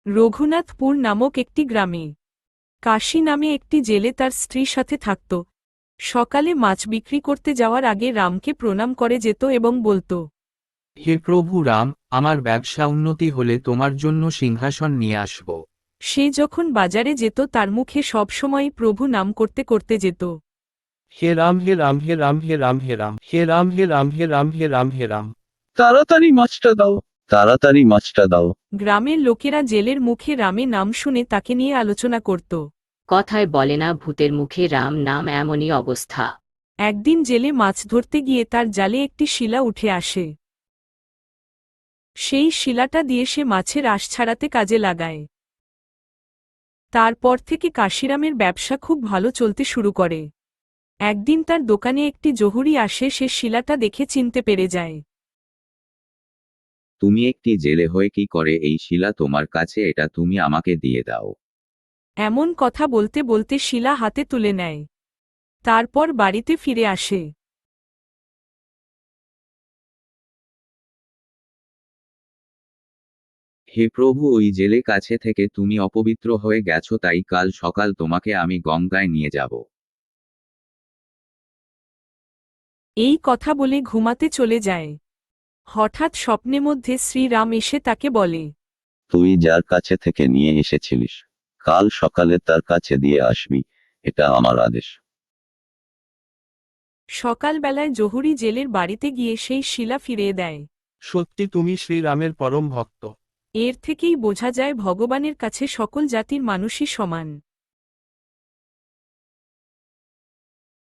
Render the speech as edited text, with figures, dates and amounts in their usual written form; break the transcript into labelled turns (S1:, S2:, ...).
S1: রঘুনাথপুর নামক একটি গ্রামে কাশী নামে একটি জেলে তার স্ত্রীর সাথে থাকত। সকালে মাছ বিক্রি করতে যাওয়ার আগে রামকে প্রণাম করে যেত এবং বলত,
S2: হে প্রভু রাম, আমার ব্যবসা উন্নতি হলে তোমার জন্য সিংহাসন নিয়ে আসব।
S1: সে যখন বাজারে যেত তার মুখে সবসময়ই প্রভু নাম করতে করতে যেত।
S2: হে রাম, হে রাম, হে রাম, হে রাম, হে রাম, হে রাম, হে রাম, হে রাম, হে রাম, হে রাম।
S3: তাড়াতাড়ি মাছটা দাও, তাড়াতাড়ি মাছটা দাও।
S1: গ্রামের লোকেরা জেলের মুখে রামে নাম শুনে তাকে নিয়ে আলোচনা করত।
S4: কথায় বলে না, ভূতের মুখে রাম নাম, এমনই অবস্থা।
S1: একদিন জেলে মাছ ধরতে গিয়ে তার জালে একটি শিলা উঠে আসে। সেই শিলাটা দিয়ে সে মাছের আঁশ ছাড়াতে কাজে লাগায়। তারপর থেকে কাশিরামের ব্যবসা খুব ভালো চলতে শুরু করে। একদিন তার দোকানে একটি জহুরি আসে, সে শিলাটা দেখে চিনতে পেরে যায়।
S3: তুমি একটি জেলে হয়ে কি করে এই শিলা তোমার কাছে, এটা তুমি আমাকে দিয়ে দাও।
S1: এমন কথা বলতে বলতে শিলা হাতে তুলে নেয়। তারপর বাড়িতে ফিরে আসে।
S3: হে প্রভু, ওই জেলে কাছে থেকে তুমি অপবিত্র হয়ে গেছো, তাই কাল সকাল তোমাকে আমি গঙ্গায় নিয়ে যাব।
S1: এই কথা বলে ঘুমাতে চলে যায়। হঠাৎ স্বপ্নে মধ্যে শ্রীরাম এসে তাকে বলে,
S5: তুই যার কাছে থেকে নিয়ে এসেছিলিস, কাল সকালে তার কাছে দিয়ে আসবি, এটা আমার আদেশ।
S1: সকালবেলায় জহুরি জেলের বাড়িতে গিয়ে সেই শিলা ফিরিয়ে দেয়।
S2: সত্যি তুমি শ্রীরামের পরম ভক্ত।
S1: এর থেকেই বোঝা যায় ভগবানের কাছে সকল জাতির মানুষই সমান।